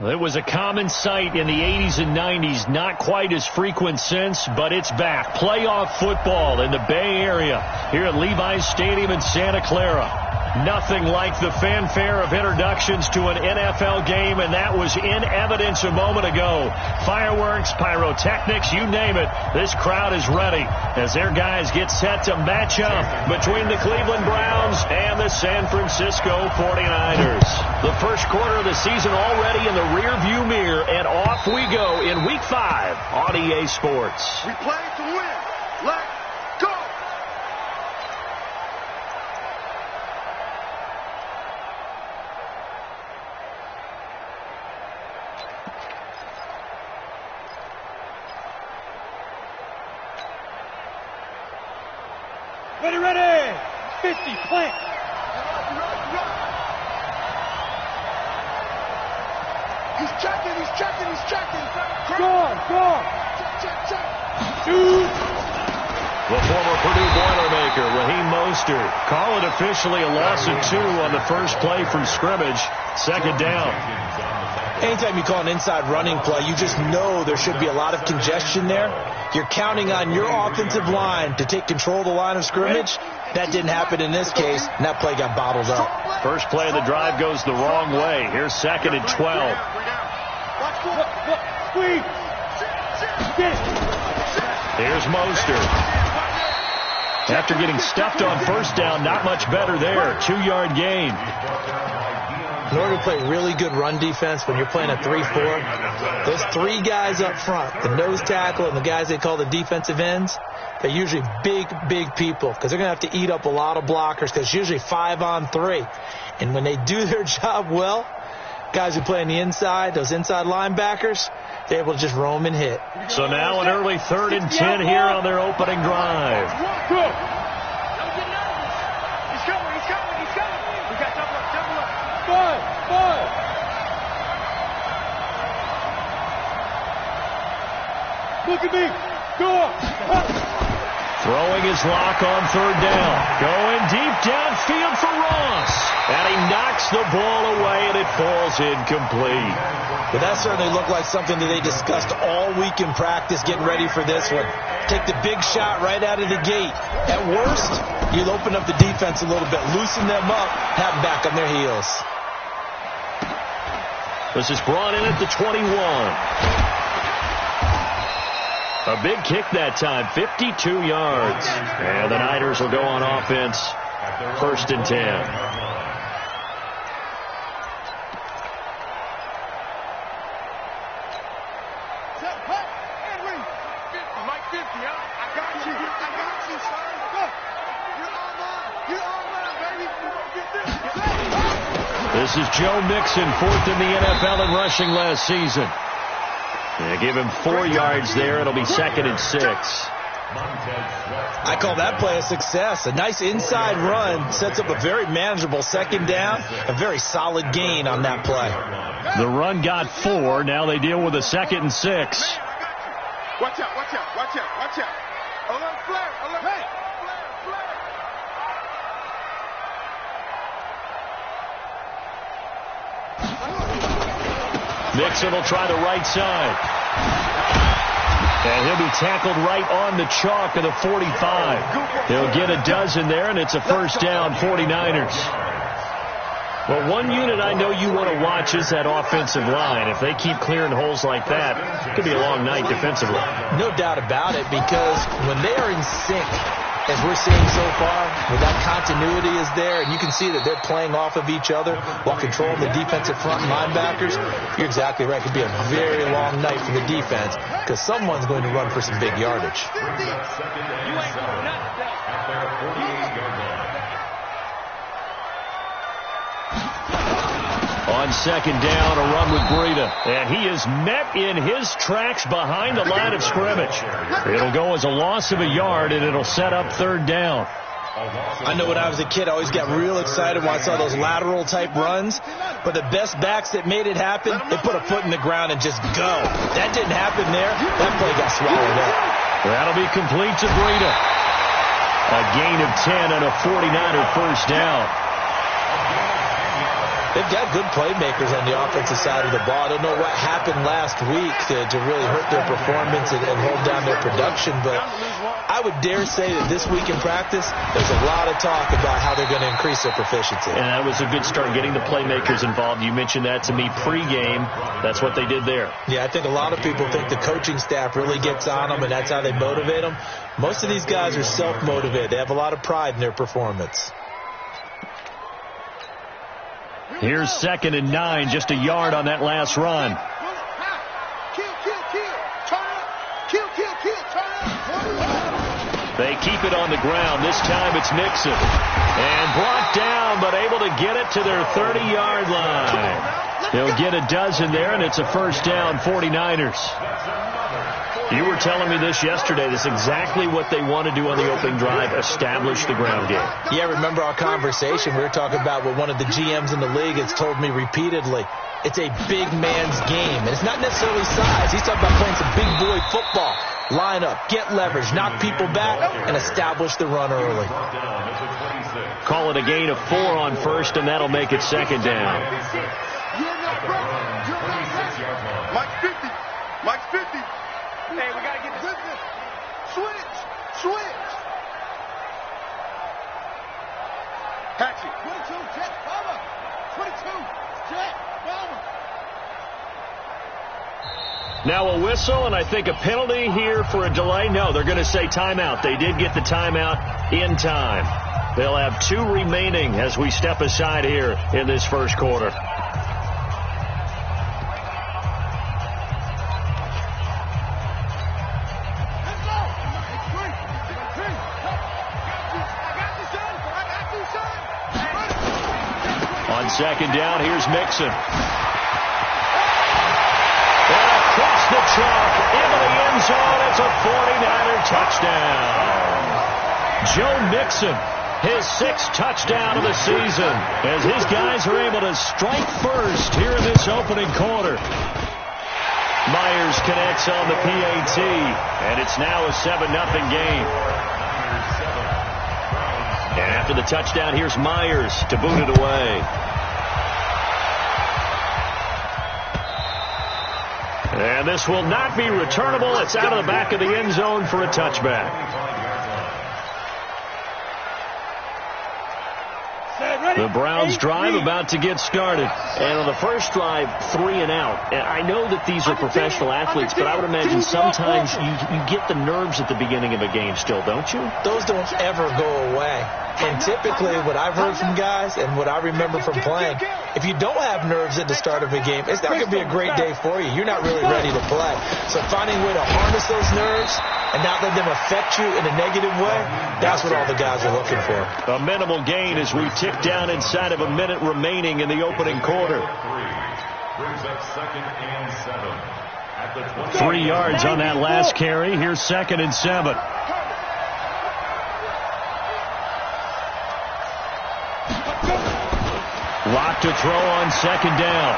It was a common sight in the 80s and 90s, not quite as frequent since, but it's back. Playoff football in the Bay Area here at Levi's Stadium in Santa Clara. Nothing like the fanfare of introductions to an NFL game, and that was in evidence a moment ago. Fireworks, pyrotechnics, you name it. This crowd is ready as their guys get set to match up between the Cleveland Browns and the San Francisco 49ers. The first quarter of the season already in the rearview mirror, and off we go in Week 5 on EA Sports. We play to win. Let's go! Ready! 50, plant! He's checking! Go! Check! The former Purdue Boilermaker, Raheem Mostert. Call it officially a loss of 2 on the first play from scrimmage. Second down. Anytime you call an inside running play, you just know there should be a lot of congestion there. You're counting on your offensive line to take control of the line of scrimmage. That didn't happen in this case, and that play got bottled up. First play of the drive goes the wrong way. Here's 2nd and 12. Squeeze! Here's Mostert. After getting stuffed on first down, not much better there. 2-yard gain. In order to play really good run defense when you're playing a 3-4, those 3 guys up front, the nose tackle and the guys they call the defensive ends, they're usually big people because they're going to have to eat up a lot of blockers because it's usually 5-on-3. And when they do their job well, guys who play on the inside, those inside linebackers, they're able to just roam and hit. So now an early 3rd and 10 here on their opening drive. He's coming! We got double up! Five! Look at me! Go! Throwing his lock on 3rd down. Going deep downfield for Ross. And he knocks the ball away, and it falls incomplete. But that certainly looked like something that they discussed all week in practice getting ready for this one. Take the big shot right out of the gate. At worst, you'll open up the defense a little bit, loosen them up, have them back on their heels. This is brought in at the 21. A big kick that time, 52 yards. And the Niners will go on offense, 1st and 10. This is Joe Mixon, 4th in the NFL in rushing last season. They give him 4 yards there. It'll be 2nd and 6. I call that play a success. A nice inside run sets up a very manageable 2nd down. A very solid gain on that play. The run got 4. Now they deal with a 2nd and 6. Watch out. Alert flare. Hey! Mixon will try the right side. And he'll be tackled right on the chalk of the 45. He'll get a dozen there, and it's a 1st down, 49ers. Well, one unit I know you want to watch is that offensive line. If they keep clearing holes like that, it could be a long night defensively. No doubt about it, because when they are in sync, as we're seeing so far, where that continuity is there, and you can see that they're playing off of each other while controlling the defensive front linebackers, you're exactly right. It could be a very long night for the defense because someone's going to run for some big yardage. On 2nd down, a run with Breida. And he is met in his tracks behind the line of scrimmage. It'll go as a loss of a yard, and it'll set up 3rd down. I know when I was a kid, I always got real excited when I saw those lateral-type runs. But the best backs that made it happen, they put a foot in the ground and just go. That didn't happen there. That play got swallowed up. That'll be complete to Breida. A gain of 10 and a 49er 1st down. They've got good playmakers on the offensive side of the ball. I don't know what happened last week to really hurt their performance and hold down their production, but I would dare say that this week in practice, there's a lot of talk about how they're going to increase their proficiency. And that was a good start, getting the playmakers involved. You mentioned that to me pregame. That's what they did there. Yeah, I think a lot of people think the coaching staff really gets on them, and that's how they motivate them. Most of these guys are self-motivated. They have a lot of pride in their performance. Here's 2nd and 9, just a yard on that last run. They keep it on the ground. This time it's Mixon. And brought down, but able to get it to their 30-yard line. They'll get a dozen there, and it's a first down, 49ers. You were telling me this yesterday. This is exactly what they want to do on the opening drive, establish the ground game. Yeah, remember our conversation? We were talking about what one of the GMs in the league has told me repeatedly. It's a big man's game, and it's not necessarily size. He's talking about playing some big boy football. Line up, get leverage, knock people back, and establish the run early. Call it a gain of 4 on first, and that'll make it 2nd down. Mike 50. Mike 50. Hey, we got to get this. Switch. Hatchet. 22, jet, bomber. 22, jet, bomber. Now a whistle, and I think a penalty here for a delay. No, they're going to say timeout. They did get the timeout in time. They'll have 2 remaining as we step aside here in this first quarter. On 2nd down, here's Mixon. And across the chalk into the end zone. It's a 49er touchdown. Joe Mixon, his 6th touchdown of the season, as his guys are able to strike first here in this opening quarter. Myers connects on the PAT, and it's now a 7-0 game. And after the touchdown, here's Myers to boot it away. And this will not be returnable. It's out of the back of the end zone for a touchback. The Browns drive about to get started. And on the first drive, 3 and out. And I know that these are professional athletes, but I would imagine sometimes you get the nerves at the beginning of a game still, don't you? Those don't ever go away. And typically what I've heard from guys and what I remember from playing, if you don't have nerves at the start of a game, it's not going to be a great day for you. You're not really ready to play. So finding a way to harness those nerves and not let them affect you in a negative way, that's what all the guys are looking for. A minimal gain as we tick down inside of a minute remaining in the opening quarter. 3 yards on that last carry. Here's 2nd and 7. Lock to throw on 2nd down.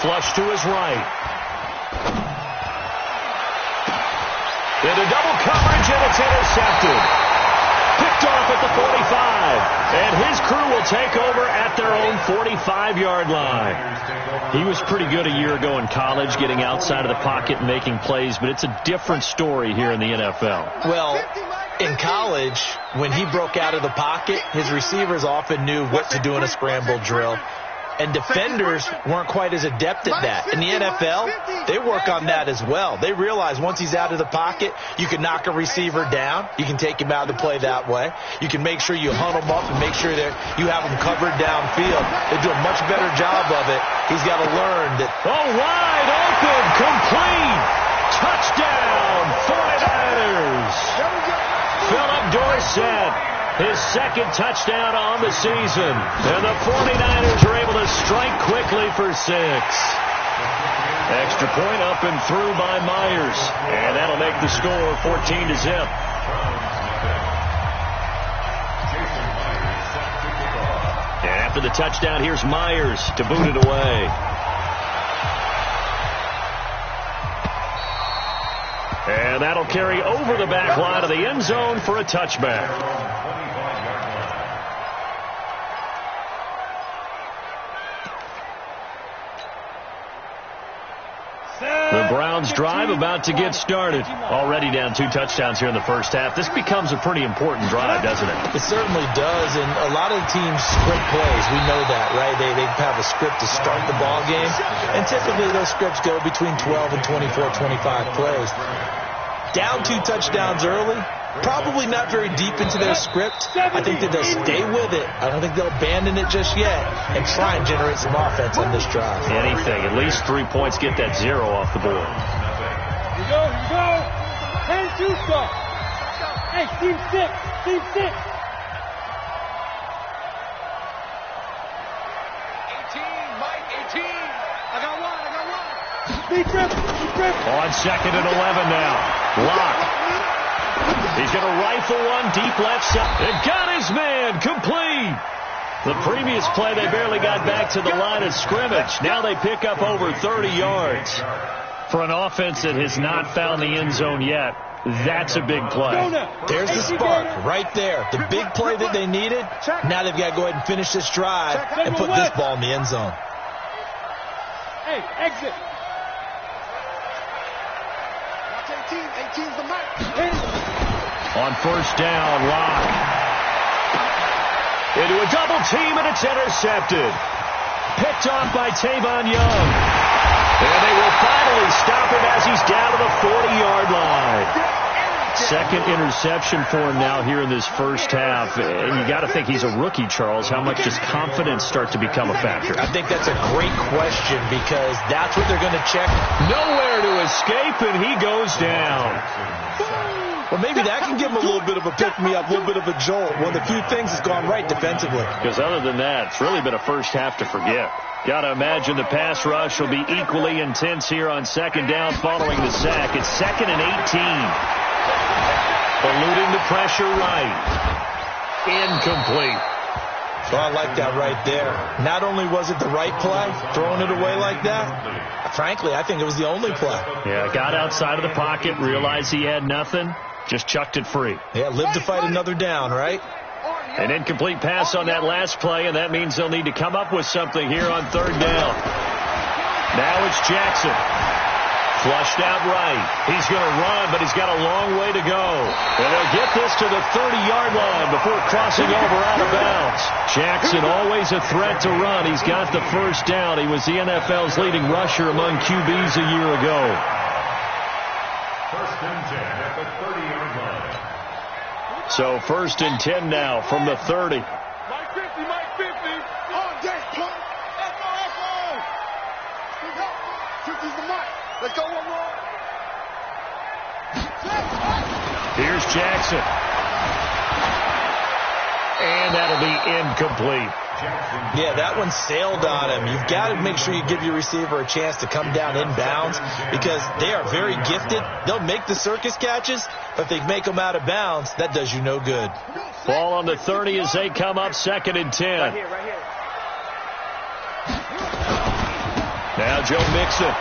Flush to his right. Into double coverage, and it's intercepted. Picked off at the 45. And his crew will take over at their own 45-yard line. He was pretty good a year ago in college, getting outside of the pocket and making plays, but it's a different story here in the NFL. Well, in college, when he broke out of the pocket, his receivers often knew what to do in a scramble drill. And defenders weren't quite as adept at that. In the NFL, they work on that as well. They realize once he's out of the pocket, you can knock a receiver down. You can take him out of the play that way. You can make sure you hunt him up and make sure that you have him covered downfield. They do a much better job of it. He's got to learn that. Oh, wide open, complete. Touchdown, 49ers. Philip Dorsett, his 2nd touchdown on the season. And the 49ers are able to strike quickly for 6. Extra point up and through by Myers. And that'll make the score 14-0. And after the touchdown, here's Myers to boot it away. And that'll carry over the back line of the end zone for a touchback. Browns drive about to get started. Already down 2 touchdowns here in the first half. This becomes a pretty important drive, doesn't it? It certainly does, and a lot of the teams script plays. We know that, right? They have a script to start the ball game, and typically those scripts go between 12 and 24, 25 plays. Down 2 touchdowns early, probably not very deep into their script. I think that they'll stay with it. I don't think they'll abandon it just yet and try and generate some offense on this drive. Anything. At least 3 points. Get that 0 off the board. Here you go. 10-2 start. Hey, team 6. Team 6. 18, Mike, 18. I got one. Big trip. On 2nd and 11 now. Lock. He's going to rifle one deep left side. It got his man complete. The previous play, they barely got back to the line of scrimmage. Now they pick up over 30 yards. For an offense that has not found the end zone yet, that's a big play. There's the spark right there. The big play that they needed. Now they've got to go ahead and finish this drive and put this ball in the end zone. Hey, exit. 18's the mark. On first down, Lock. Into a double team, and it's intercepted. Picked off by Tavon Young. And they will finally stop him as he's down to the 40-yard line. Second interception for him now here in this first half. And you got to think he's a rookie, Charles. How much does confidence start to become a factor? I think that's a great question because that's what they're going to check. Nowhere to escape, and he goes down. Well, maybe that can give him a little bit of a pick-me-up, a little bit of a jolt. One of the few things that's gone right defensively. Because other than that, it's really been a first half to forget. Got to imagine the pass rush will be equally intense here on 2nd down following the sack. It's 2nd and 18. Eluding the pressure right. Incomplete. Well, I like that right there. Not only was it the right play, throwing it away like that, frankly, I think it was the only play. Yeah, got outside of the pocket, realized he had nothing, just chucked it free. Yeah, live to fight another down, right? An incomplete pass on that last play, and that means they'll need to come up with something here on 3rd down. Now it's Jackson. Flushed out right. He's going to run, but he's got a long way to go. And they'll get this to the 30-yard line before crossing over out of bounds. Jackson always a threat to run. He's got the first down. He was the NFL's leading rusher among QBs a year ago. 1st and 10 at the 30-yard line. So 1st and 10 now from the 30. Mike 50. On deck, plug. F-O. 50's the mark. Let's go one more. Here's Jackson. And that'll be incomplete. Yeah, that one sailed on him. You've got to make sure you give your receiver a chance to come down inbounds because they are very gifted. They'll make the circus catches, but if they make them out of bounds, that does you no good. Ball on the 30 as they come up 2nd and 10. Right here. Now Joe Mixon.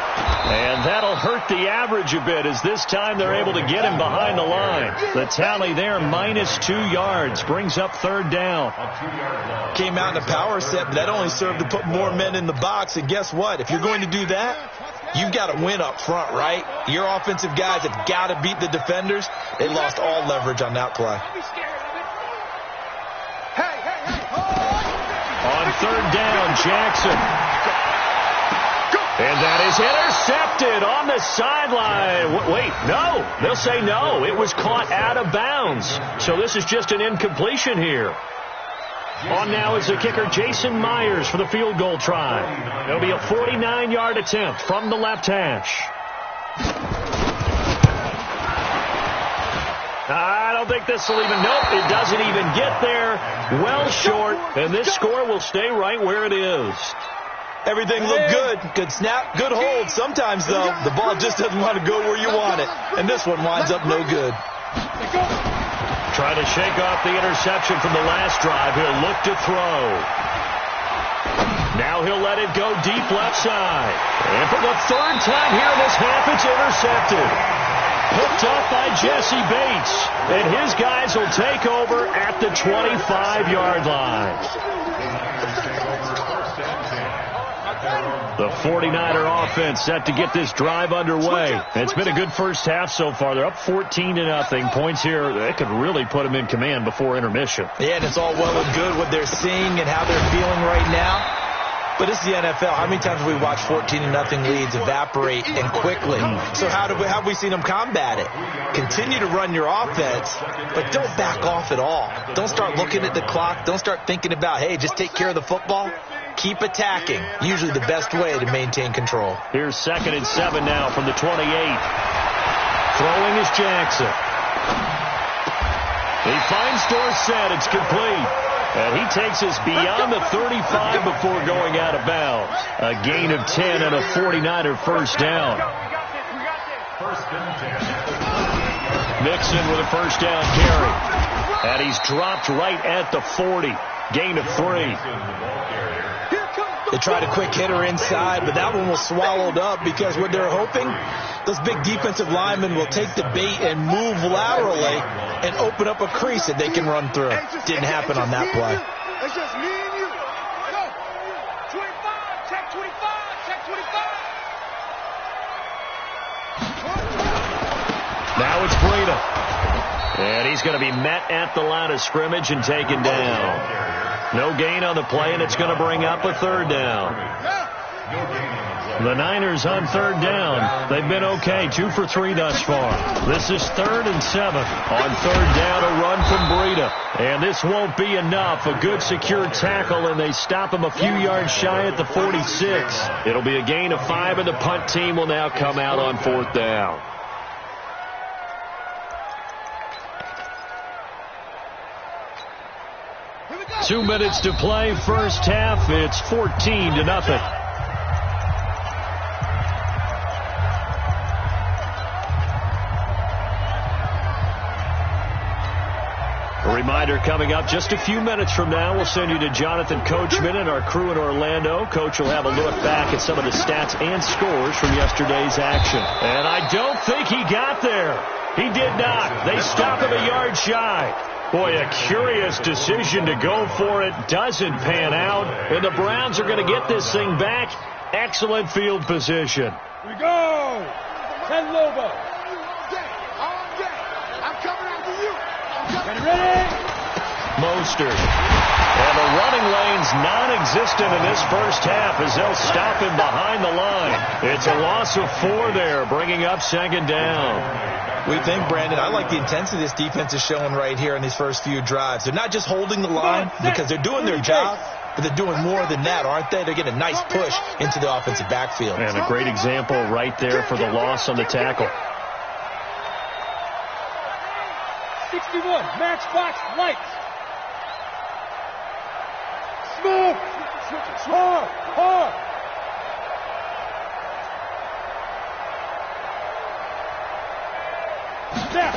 And that'll hurt the average a bit as this time they're able to get him behind the line. The tally there, -2 yards, brings up 3rd down. Came out in a power set, but that only served to put more men in the box. And guess what? If you're going to do that, you've got to win up front, right? Your offensive guys have got to beat the defenders. They lost all leverage on that play. On 3rd down, Jackson. And that is intercepted on the sideline. Wait, no. They'll say no. It was caught out of bounds. So this is just an incompletion here. On now is the kicker, Jason Myers, for the field goal try. It'll be a 49-yard attempt from the left hash. I don't think this will even, nope, it doesn't even get there. Well short, and this score will stay right where it is. Everything looked good. Good snap, good hold. Sometimes, though, the ball just doesn't want to go where you want it. And this one winds up no good. Trying to shake off the interception from the last drive. He'll look to throw. Now he'll let it go deep left side. And for the 3rd time here in this half, it's intercepted. Picked off by Jesse Bates. And his guys will take over at the 25-yard line. The 49er offense set to get this drive underway. It's been a good first half so far. They're up 14-0. Points here, they could really put them in command before intermission. Yeah, and it's all well and good what they're seeing and how they're feeling right now. But it's the NFL. How many times have we watched 14-0 leads evaporate and quickly? So how have we seen them combat it? Continue to run your offense, but don't back off at all. Don't start looking at the clock. Don't start thinking about, hey, just take care of the football. Keep attacking. Usually the best way to maintain control. Here's 2nd and 7 now from the 28. Throwing is Jackson. He finds Dorsett. It's complete. And he takes us beyond the 35 before going out of bounds. A gain of 10 and a 49er first down. Mixon with a first down carry. And he's dropped right at the 40. Gain of 3. They tried a quick hitter inside, but that one was swallowed up because what they're hoping, those big defensive linemen will take the bait and move laterally and open up a crease that they can run through. Didn't happen on that play. It's just me and you. Go. 25. Check 25. Check 25. Now it's Breida. And he's going to be met at the line of scrimmage and taken down. No gain on the play, and it's going to bring up a 3rd down. The Niners on 3rd down. They've been okay, 2 for 3 thus far. This is 3rd and 7. On 3rd down, a run from Breida. And this won't be enough. A good secure tackle, and they stop him a few yards shy at the 46. It'll be a gain of 5, and the punt team will now come out on 4th down. Two minutes to play, first half. It's 14-0. A reminder coming up just a few minutes from now, we'll send you to Jonathan Coachman and our crew in Orlando. Coach will have a look back at some of the stats and scores from yesterday's action. And I don't think he got there. He did not. They stop him a yard shy. Boy, a curious decision to go for it. Doesn't pan out. And the Browns are going to get this thing back. Excellent field position. Here we go. 10 Lobo. I'm coming after you. Ready? Mostert. And the running lane's non-existent in this first half as they'll stop him behind the line. It's a loss of 4 there, bringing up 2nd down. We think, Brandon, I like the intensity this defense is showing right here in these first few drives. They're not just holding the line because they're doing their job, but they're doing more than that, aren't they? They're getting a nice push into the offensive backfield. And a great example right there for the loss on the tackle. 61, matchbox lights. Smooth. Hard. Snap.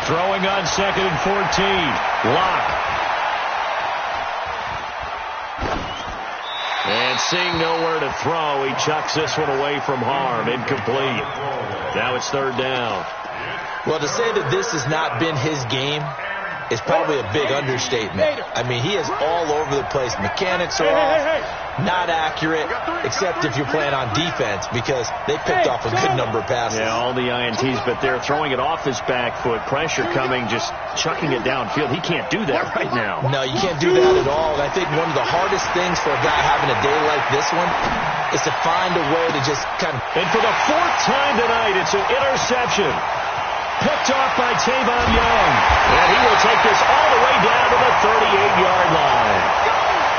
Throwing on 2nd and 14. Lock. And seeing nowhere to throw, he chucks this one away from harm. Incomplete. Now it's 3rd down. Well, to say that this has not been his game is probably a big understatement. I mean, he is all over the place. Mechanics are off, not accurate, except if you're playing on defense because they picked off a good number of passes. Yeah, all the INTs, but they're throwing it off his back foot. Pressure coming, just chucking it downfield. He can't do that right now. No, you can't do that at all. And I think one of the hardest things for a guy having a day like this one is to find a way to just kind of... And for the 4th time tonight, it's an interception. Picked off by Tavon Young. And he will take this all the way down to the 38-yard line.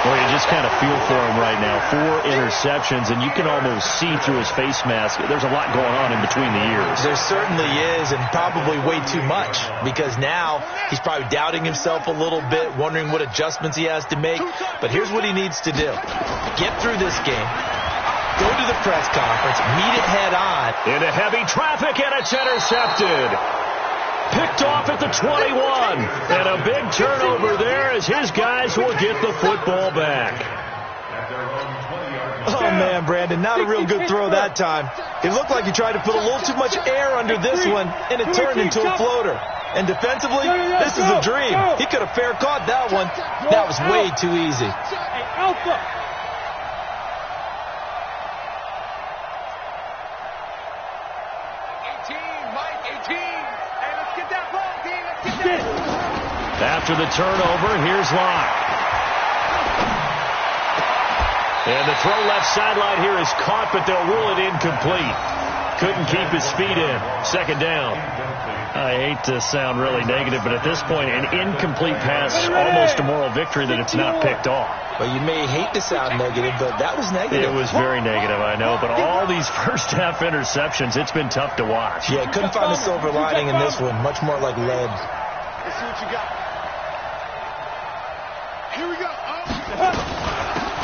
Boy, you just kind of feel for him right now. 4 interceptions, and you can almost see through his face mask. There's a lot going on in between the ears. There certainly is, and probably way too much, because now he's probably doubting himself a little bit, wondering what adjustments he has to make. But here's what he needs to do. Get through this game. Go to the press conference, meet it head on. Into heavy traffic, and it's intercepted. Picked off at the 21. And a big turnover there as his guys will get the football back. Oh, man, Brandon, not a real good throw that time. It looked like he tried to put a little too much air under this one, and it turned into a floater. And defensively, this is a dream. He could have fair caught that one. That was way too easy. Hey, Alpha. Mike, 18. Hey, let's get that ball, D. Let's get that. After the turnover, here's Locke. And the throw left sideline here is caught, but they'll rule it incomplete. Couldn't keep his feet in. Second down. I hate to sound really negative, but at this point, an incomplete pass, almost a moral victory that it's not picked off. Well, you may hate to sound negative, but that was negative. It was very negative, I know. But all these first-half interceptions, it's been tough to watch. Yeah, couldn't find a silver lining in this one. Much more like lead. Let's see what you got. Here we go.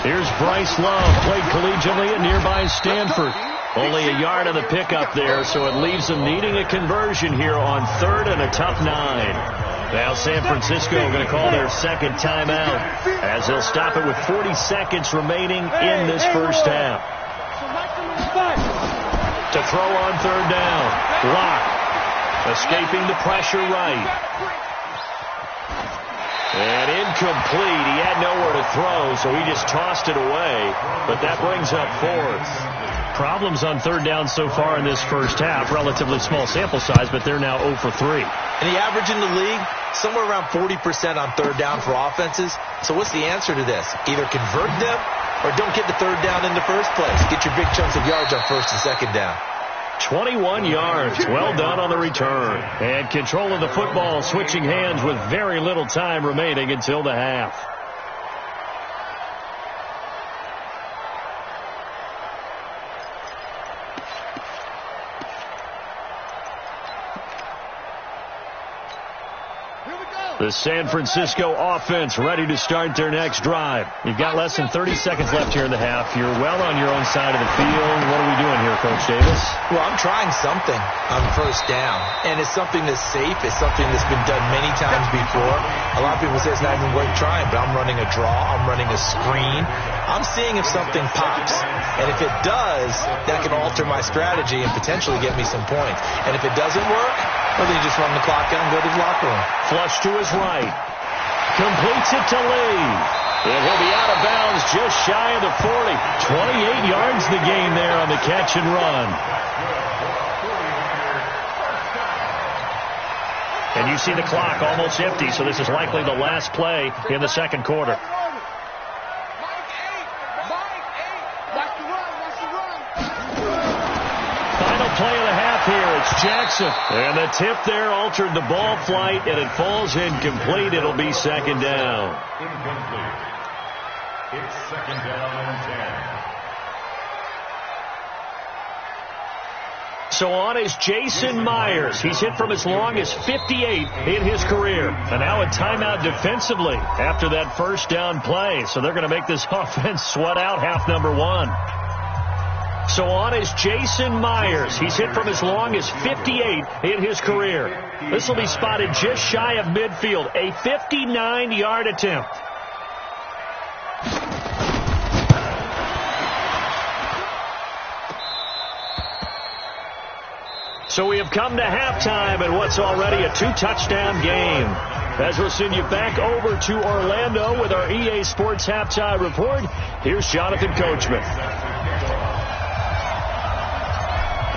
Here's Bryce Love, played collegiately at nearby Stanford. Only a yard on the pickup there, so it leaves them needing a conversion here on 3rd and a tough 9. Now San Francisco going to call their second timeout as they'll stop it with 40 seconds remaining in this first half. To throw on 3rd down. Locke escaping the pressure right. And incomplete. He had nowhere to throw, so he just tossed it away. But that brings up 4th. Problems on 3rd down so far in this first half. Relatively small sample size, but they're now 0 for 3. And the average in the league, somewhere around 40% on 3rd down for offenses. So what's the answer to this? Either convert them or don't get the 3rd down in the first place. Get your big chunks of yards on 1st and 2nd down. 21 yards. Well done on the return. And control of the football switching hands with very little time remaining until the half. The San Francisco offense ready to start their next drive. You've got less than 30 seconds left here in the half. You're well on your own side of the field. What are we doing here, Coach Davis? Well, I'm trying something on 1st down, and it's something that's safe. It's something that's been done many times before. A lot of people say it's not even worth trying, but I'm running a draw. I'm running a screen. I'm seeing if something pops, and if it does, that can alter my strategy and potentially get me some points. And if it doesn't work, well, then you just run the clock out and go to the locker room. Flush to his right. Completes it to Lee. And he'll be out of bounds just shy of the 40. 28 yards the gain there on the catch and run. And you see the clock almost empty, so this is likely the last play in the second quarter. Play of the half here. It's Jackson. And the tip there altered the ball flight, and it falls incomplete. It'll be 2nd down. Incomplete. It's 2nd down and 10. So on is Jason Myers. He's hit from as long as 58 in his career. And now a timeout defensively after that first down play. So they're going to make this offense sweat out half number 1. So on is Jason Myers. He's hit from as long as 58 in his career. This will be spotted just shy of midfield. A 59-yard attempt. So we have come to halftime in what's already a 2-touchdown game. As we'll send you back over to Orlando with our EA Sports Halftime Report, here's Jonathan Coachman.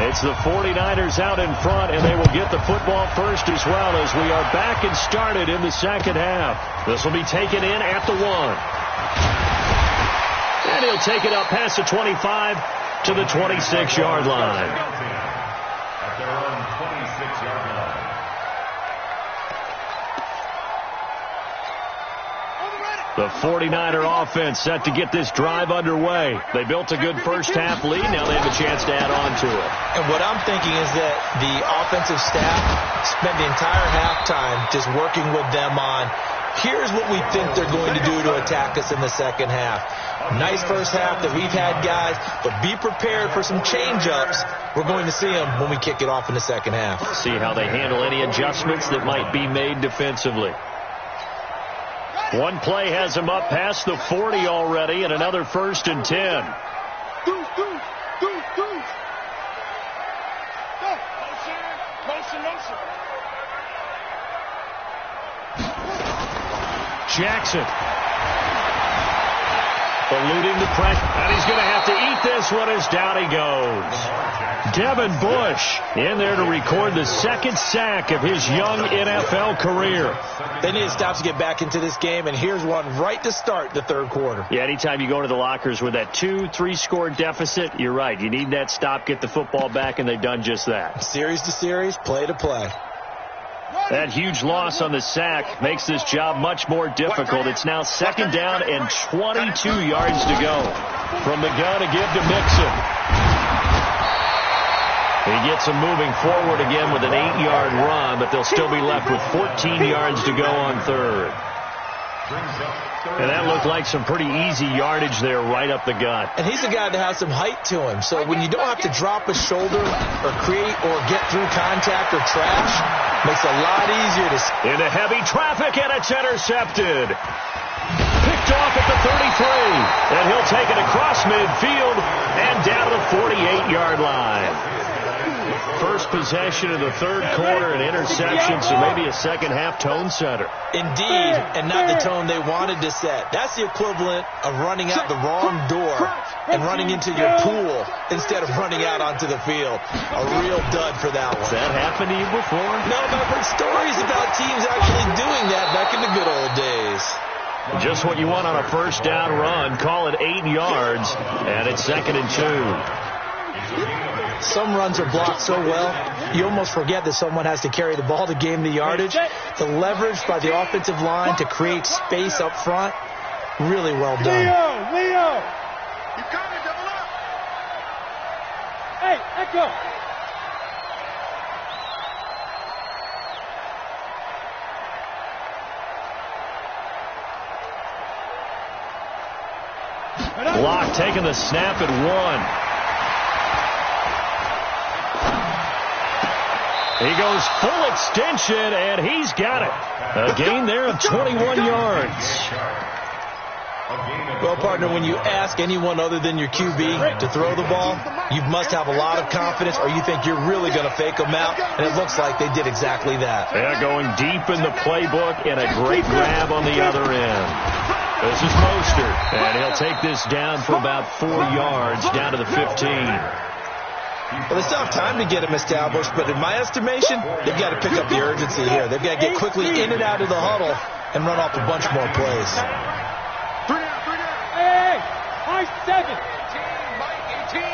It's the 49ers out in front, and they will get the football first as well as we are back and started in the second half. This will be taken in at the 1. And he'll take it up past the 25 to the 26-yard line. At their own 26-yard line. The 49er offense set to get this drive underway. They built a good first half lead. Now they have a chance to add on to it. And what I'm thinking is that the offensive staff spent the entire halftime just working with them on, here's what we think they're going to do to attack us in the second half. Nice first half that we've had, guys, but be prepared for some change-ups. We're going to see them when we kick it off in the second half. See how they handle any adjustments that might be made defensively. One play has them up past the 40 already, and another 1st and 10. Jackson. eluding the pressure. And he's going to have to eat this one as down he goes. Devin Bush in there to record the second sack of his young NFL career. They need a stop to get back into this game, and here's one right to start the third quarter. Yeah, anytime you go to the lockers with that 2-3 score deficit, you're right. You need that stop, get the football back, and they've done just that. Series to series, play to play. That huge loss on the sack makes this job much more difficult. It's now second down and 22 yards to go. From the gun to give to Mixon. He gets him moving forward again with an 8-yard run, but they'll still be left with 14 yards to go on third. And that looked like some pretty easy yardage there right up the gut. And he's a guy that has some height to him. So when you don't have to drop a shoulder or create or get through contact or trash, makes it a lot easier to... Into heavy traffic, and it's intercepted. Picked off at the 33. And he'll take it across midfield and down to the 48-yard line. First possession of the third quarter, an interception, so maybe a second-half tone setter. Indeed, and not the tone they wanted to set. That's the equivalent of running out the wrong door and running into your pool instead of running out onto the field. A real dud for that one. Has that happened to you before? No, but I've heard stories about teams actually doing that back in the good old days. Just what you want on a first down run. Call it 8 yards, and it's 2nd and 2. Some runs are blocked so well, you almost forget that someone has to carry the ball to gain the yardage. The leverage by the offensive line to create space up front, really well done. Leo! You got it, double up. Hey, Echo! Block taking the snap at 1. He goes full extension, and he's got it. A gain there of 21 yards. Well, partner, when you ask anyone other than your QB to throw the ball, you must have a lot of confidence, or you think you're really going to fake them out, and it looks like they did exactly that. They're going deep in the playbook, and a great grab on the other end. This is Mostert, and he'll take this down for about 4 yards, down to the 15. Well, they still have time to get him established, but in my estimation, they've got to pick up the urgency here. They've got to get quickly in and out of the huddle and run off a bunch more plays. Hey, high 7. 18, Mike, 18.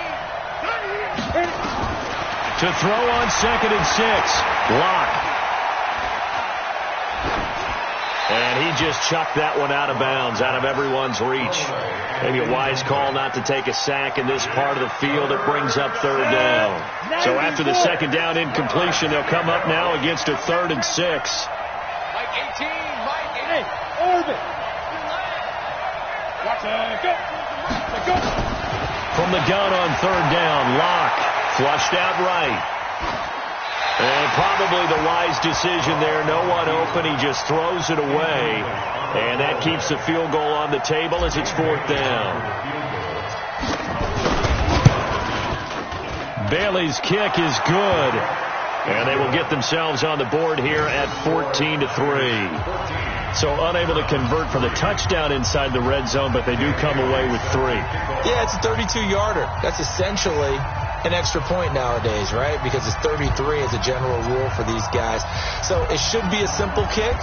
To throw on 2nd and 6. Lock. And he just chucked that one out of bounds, out of everyone's reach. Maybe a wise call not to take a sack in this part of the field. It brings up 3rd down. So after the 2nd down incompletion, they'll come up now against a 3rd and 6. Mike, 18, Mike, 18. Hey, orbit. Watch it. Go. From the gun on 3rd down, Lock flushed out right. And probably the wise decision there. No one open. He just throws it away. And that keeps the field goal on the table as it's 4th down. Bailey's kick is good. And they will get themselves on the board here at 14-3. So unable to convert for the touchdown inside the red zone, but they do come away with 3. Yeah, it's a 32-yarder. That's essentially an extra point nowadays, right? Because it's 33 as a general rule for these guys. So it should be a simple kick.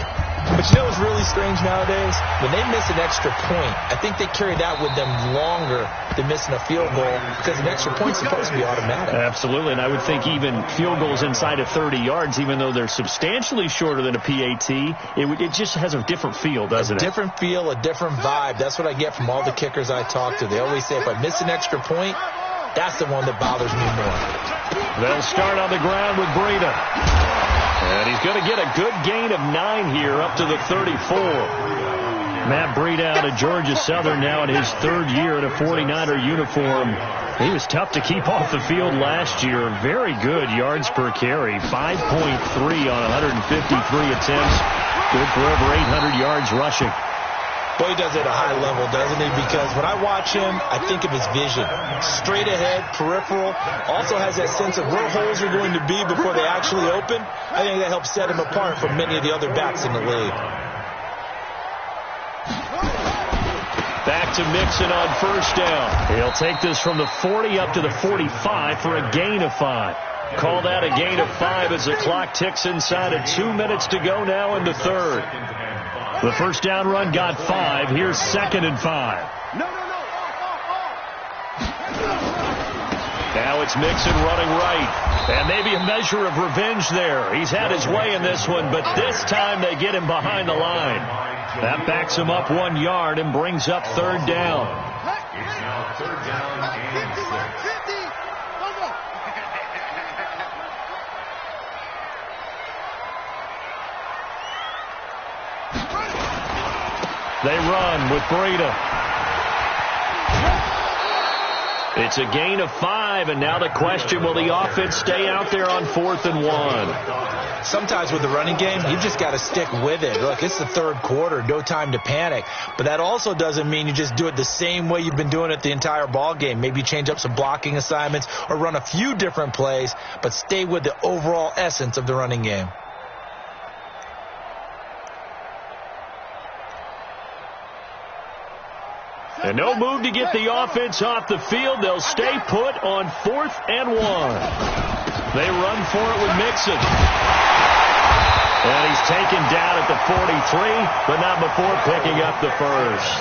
But you know what's really strange nowadays? When they miss an extra point, I think they carry that with them longer than missing a field goal because an extra point's supposed to be automatic. Absolutely, and I would think even field goals inside of 30 yards, even though they're substantially shorter than a PAT, it just has a different feel, doesn't it? A different feel, a different vibe. That's what I get from all the kickers I talk to. They always say if I miss an extra point, that's the one that bothers me more. They'll start on the ground with Breida. And he's going to get a good gain of 9 here up to the 34. Matt Breida out of Georgia Southern now in his 3rd year in a 49er uniform. He was tough to keep off the field last year. Very good yards per carry. 5.3 on 153 attempts. Good for over 800 yards rushing. Boy, he does it at a high level, doesn't he? Because when I watch him, I think of his vision. Straight ahead, peripheral. Also has that sense of where holes are going to be before they actually open. I think that helps set him apart from many of the other backs in the league. Back back to Mixon on first down. He'll take this from the 40 up to the 45 for a gain of 5. Call that a gain of 5 as the clock ticks inside of 2 minutes to go now in the third. The first down run got 5. Here's 2nd and 5. Now it's Mixon running right. And maybe a measure of revenge there. He's had his way in this one, but this time they get him behind the line. That backs him up 1 yard and brings up third down. It's now third down and 6. They run with Breida. It's a gain of 5, and now the question, will the offense stay out there on 4th and 1? Sometimes with the running game, you just got to stick with it. Look, it's the third quarter, no time to panic. But that also doesn't mean you just do it the same way you've been doing it the entire ball game. Maybe change up some blocking assignments or run a few different plays, but stay with the overall essence of the running game. And no move to get the offense off the field. They'll stay put on 4th and 1. They run for it with Mixon. And he's taken down at the 43, but not before picking up the first.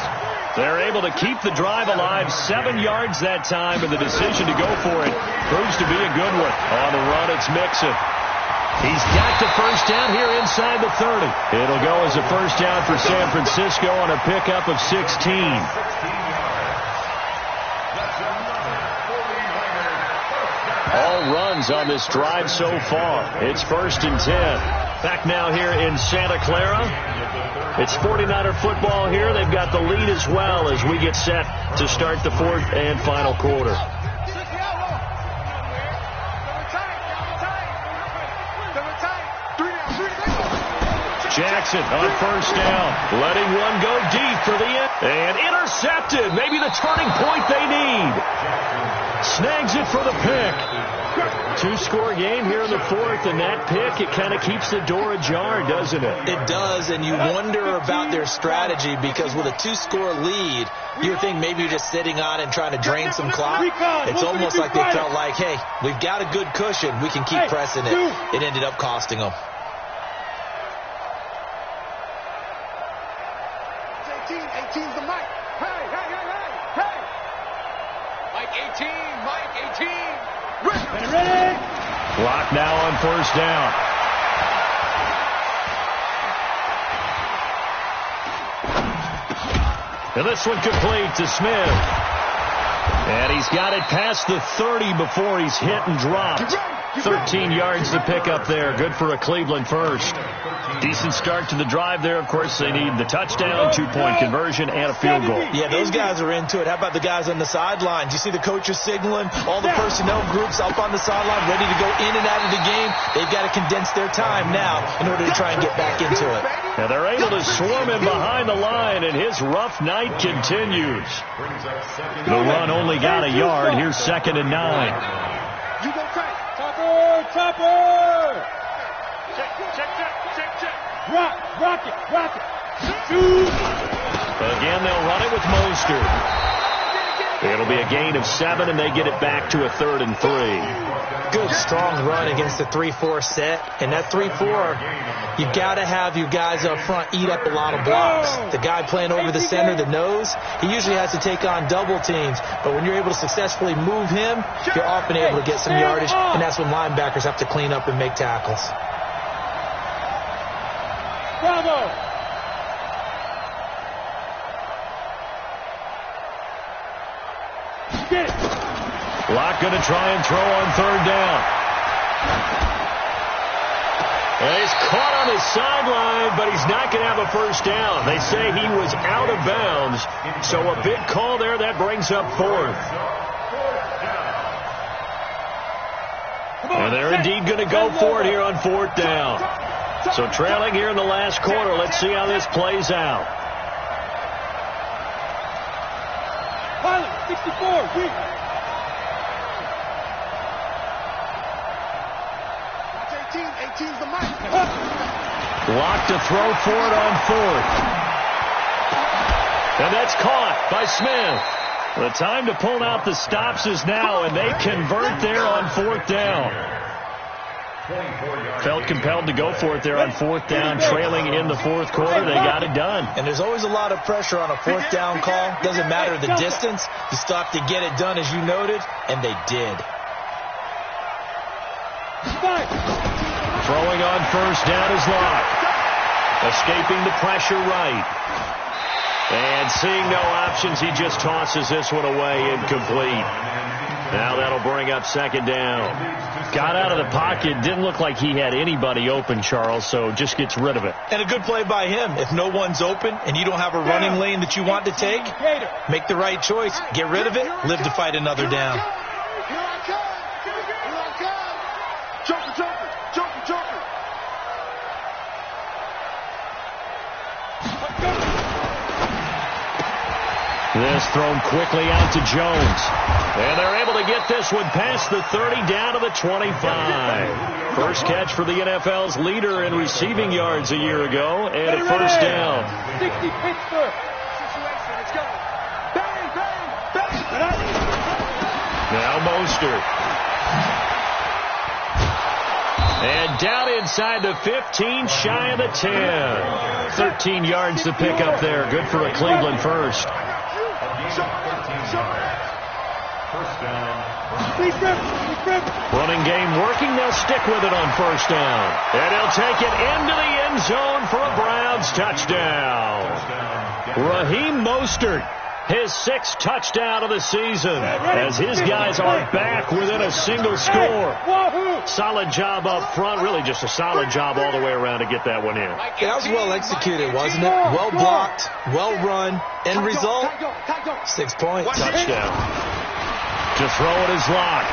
They're able to keep the drive alive 7 yards that time, and the decision to go for it proves to be a good one. On the run, it's Mixon. He's got the first down here inside the 30. It'll go as a first down for San Francisco on a pickup of 16. All runs on this drive so far. It's 1st and 10. Back now here in Santa Clara. It's 49er football here. They've got the lead as well as we get set to start the 4th and final quarter. Jackson on first down, letting one go deep for the end, and intercepted. Maybe the turning point they need. Snags it for the pick. 2-score game here in the 4th, and that pick, it kind of keeps the door ajar, doesn't it? It does, and you wonder about their strategy because with a 2-score lead, you think maybe you're just sitting on and trying to drain some clock. It's almost like they felt like, hey, we've got a good cushion. We can keep pressing it. It ended up costing them. 18's the mic. Hey. Mike 18, Mike 18. Ready? Clock now on first down. And this one complete to Smith. And he's got it past the 30 before he's hit and dropped. 13 yards to pick up there. Good for a Cleveland first. Decent start to the drive there. Of course, they need the touchdown, 2-point conversion, and a field goal. Yeah, those guys are into it. How about the guys on the sidelines? You see the coaches signaling, all the personnel groups up on the sideline ready to go in and out of the game. They've got to condense their time now in order to try and get back into it. And they're able to swarm him behind the line, and his rough night continues. The run only got a yard. Here's 2nd and 9. You go tight. Chopper! Check. Rock it. Shoot! Again, they'll run it with Mostert. It'll be a gain of 7, and they get it back to a 3rd and 3. Good, strong run against the 3-4 set. And that 3-4, you got to have your guys up front eat up a lot of blocks. The guy playing over the center, the nose, he usually has to take on double teams. But when you're able to successfully move him, you're often able to get some yardage. And that's when linebackers have to clean up and make tackles. Bravo! Get it! Locke going to try and throw on 3rd down. And he's caught on his sideline, but he's not going to have a first down. They say he was out of bounds, so a big call there. That brings up 4th. And they're indeed going to go for it here on 4th down. So trailing here in the last quarter. Let's see how this plays out. Pilot, 64, weak. That's 18's the mic. Locke to throw for it on 4th. And that's caught by Smith. The time to pull out the stops is now, and they convert there on 4th down. Felt compelled to go for it there on 4th down, trailing in the 4th quarter. They got it done. And there's always a lot of pressure on a 4th down call. Doesn't matter the distance. You still have to get it done, as you noted, and they did. Throwing on 1st down is Locke. Escaping the pressure right. And seeing no options, he just tosses this one away, incomplete. Now that'll bring up 2nd down. Got out of the pocket. Didn't look like he had anybody open, Charles, so just gets rid of it. And a good play by him. If no one's open and you don't have a running lane that you want to take, make the right choice. Get rid of it. Live to fight another down. This thrown quickly out to Jones. And they're able to get this one past the 30 down to the 25. First catch for the NFL's leader in receiving yards a year ago. And a 1st down. 60 Pittsburgh. Let's go. Bang, bang, bang. Now Mostert. And down inside the 15, shy of the 10. 13 yards to pick up there. Good for a Cleveland first. Running game working. They'll stick with it on 1st down. And he'll take it into the end zone for a Browns touchdown. Raheem Mostert, his 6th touchdown of the season, as his guys are back within a single score. Solid job up front. Really just a solid job all the way around to get that one in. That was well executed, wasn't it? Well blocked, well run. End result, 6 points. Touchdown. To throw it is Locke.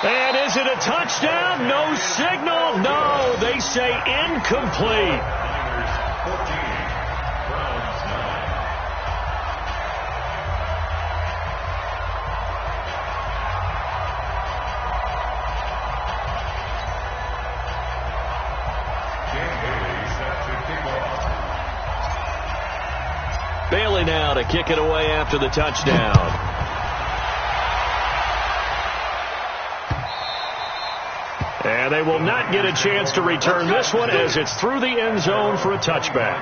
And is it a touchdown? No signal. No, they say incomplete. Bailey now to kick it away after the touchdown. And they will not get a chance to return this one as it's through the end zone for a touchback.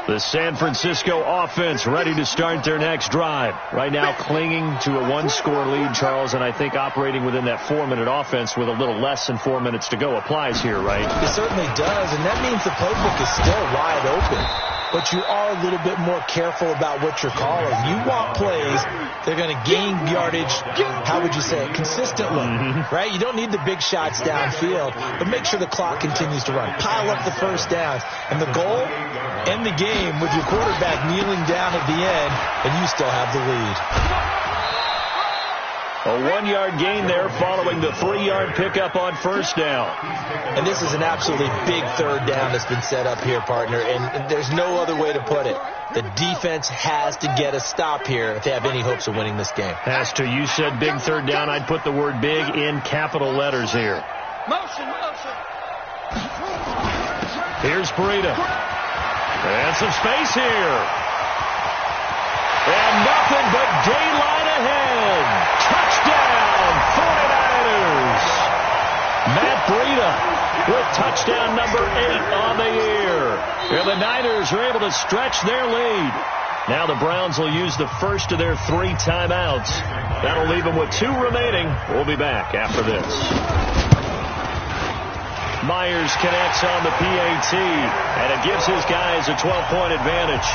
The San Francisco offense ready to start their next drive. Right now clinging to a 1-score lead, Charles, and I think operating within that 4-minute offense with a little less than 4 minutes to go applies here, right? It certainly does, and that means the playbook is still wide open. But you are a little bit more careful about what you're calling. You want plays, they're going to gain yardage, how would you say it, consistently, right? You don't need the big shots downfield, but make sure the clock continues to run. Pile up the 1st downs. And the goal, end the game with your quarterback kneeling down at the end, and you still have the lead. A 1-yard gain there following the 3-yard pickup on 1st down. And this is an absolutely big 3rd down that's been set up here, partner, and there's no other way to put it. The defense has to get a stop here if they have any hopes of winning this game. Has to. You said big 3rd down. I'd put the word big in capital letters here. Motion. Here's Breida. And some space here. And nothing but daylight ahead. Touchdown, 49ers. Matt Breida with touchdown number 8 on the year. And the Niners are able to stretch their lead. Now the Browns will use the first of their 3 timeouts. That'll leave them with 2 remaining. We'll be back after this. Myers connects on the PAT, and it gives his guys a 12-point advantage.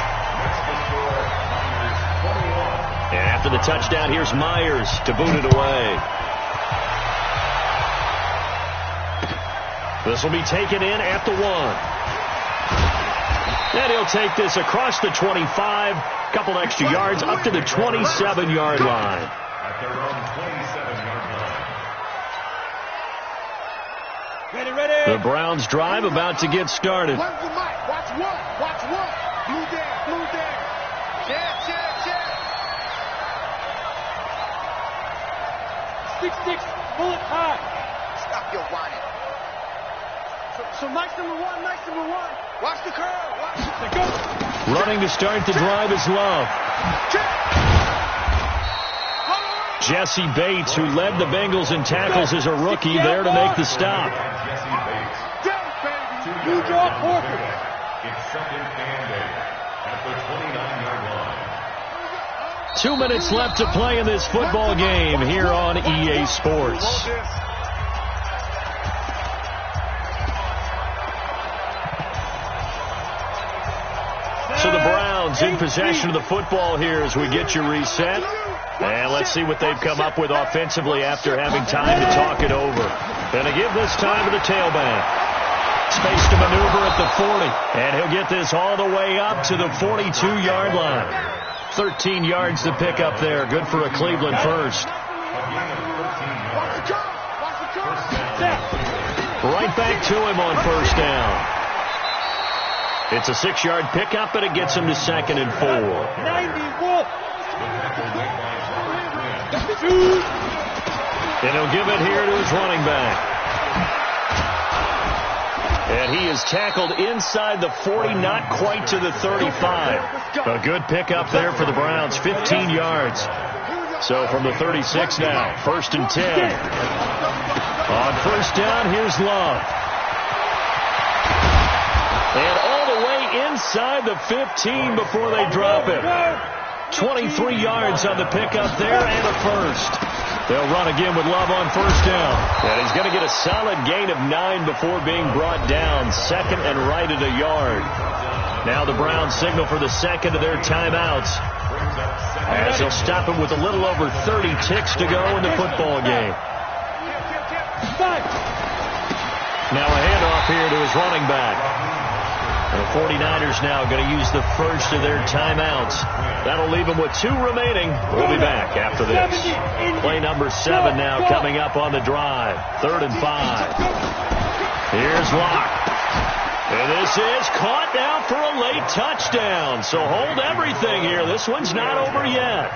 And after the touchdown, here's Myers to boot it away. This will be taken in at the 1. And he'll take this across the 25, couple extra yards up to the 27-yard line. At their own 27-yard line. The Browns drive about to get started. One for Mike. Watch one. Watch one. Blue down. Blue down. Check. 6-6. Bullet high. Stop your whining. So Mike's number one. Mike's number one. Watch the curve. Watch the Go. Running to start the drive is Love. Jesse Bates, who led the Bengals in tackles as a rookie, there to make the stop. New draw quarter. It's second and 8 at the 29-yard line. 2 minutes left to play in this football game here on EA Sports. So the Browns in possession of the football here as we get you reset. And let's see what they've come up with offensively after having time to talk it over. Going to give this time to the tailback. Space to maneuver at the 40. And he'll get this all the way up to the 42-yard line. 13 yards to pick up there. Good for a Cleveland first. Right back to him on first down. It's a 6-yard pickup, and it gets him to 2nd and 4. 91. And he'll give it here to his running back. And he is tackled inside the 40, not quite to the 35. A good pickup there for the Browns, 15 yards. So from the 36 now, 1st and 10. On first down, here's Love. And all the way inside the 15 before they drop it. 23 yards on the pickup there and a first. They'll run again with Love on first down. And he's going to get a solid gain of 9 before being brought down. 2nd and right at a yard. Now the Browns signal for the second of their timeouts, as they'll stop him with a little over 30 ticks to go in the football game. Now a handoff here to his running back. The 49ers now going to use the first of their timeouts. That'll leave them with 2 remaining. We'll be back after this. Play number 7 now coming up on the drive. 3rd and 5. Here's Locke. And this is caught now for a late touchdown. So hold everything here. This one's not over yet.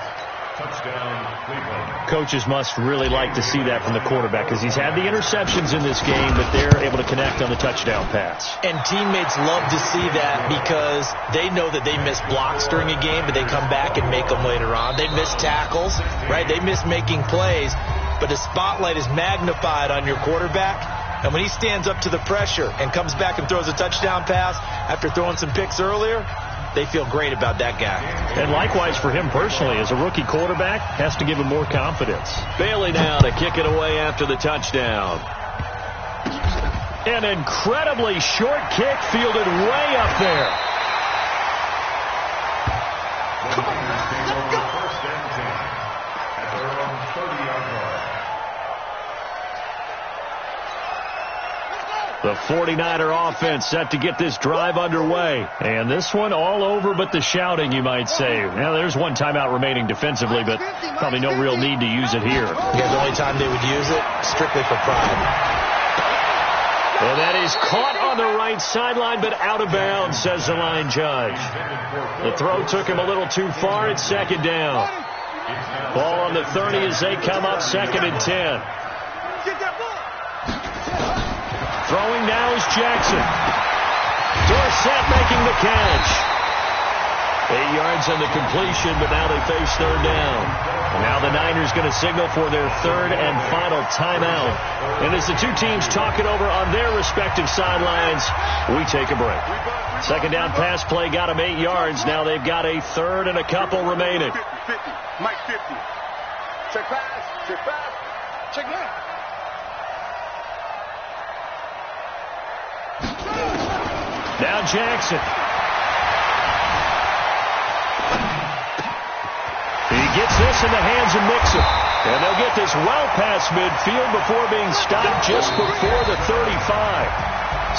Touchdown, Cleveland. Coaches must really like to see that from the quarterback because he's had the interceptions in this game, but they're able to connect on the touchdown pass. And teammates love to see that because they know that they miss blocks during a game, but they come back and make them later on. They miss tackles, right? They miss making plays, but the spotlight is magnified on your quarterback. And when he stands up to the pressure and comes back and throws a touchdown pass after throwing some picks earlier, they feel great about that guy. And likewise for him personally, as a rookie quarterback, has to give him more confidence. Bailey now to kick it away after the touchdown. An incredibly short kick fielded way up there. The Niners take over 1st and 10 at their own 30-yard line. The 49er offense set to get this drive underway. And this one all over but the shouting, you might say. Now, there's one timeout remaining defensively, but probably no real need to use it here. Yeah, the only time they would use it, strictly for pride. And that is caught on the right sideline, but out of bounds, says the line judge. The throw took him a little too far. It's 2nd down. Ball on the 30 as they come up 2nd and 10. Throwing now is Jackson. Dorsett making the catch. 8 yards on the completion, but now they face 3rd down. And now the Niners going to signal for their 3rd and final timeout. And as the two teams talk it over on their respective sidelines, we take a break. 2nd down pass play got them 8 yards. Now they've got a 3rd and a couple remaining. 50, 50. Mike 50. Check pass. Check pass. Check now. Now Jackson. He gets this in the hands of Mixon. And they'll get this well past midfield before being stopped just before the 35.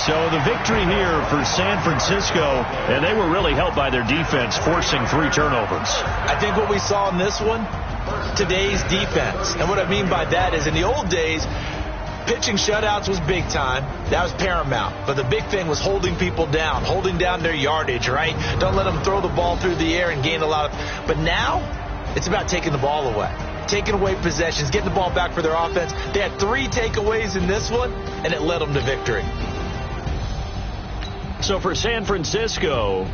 So the victory here for San Francisco, and they were really helped by their defense, forcing 3 turnovers. I think what we saw in this one, today's defense. And what I mean by that is in the old days, pitching shutouts was big time. That was paramount. But the big thing was holding people down, holding down their yardage, right? Don't let them throw the ball through the air and gain a lot of... But now, it's about taking the ball away. Taking away possessions, getting the ball back for their offense. They had 3 takeaways in this one, and it led them to victory. So for San Francisco,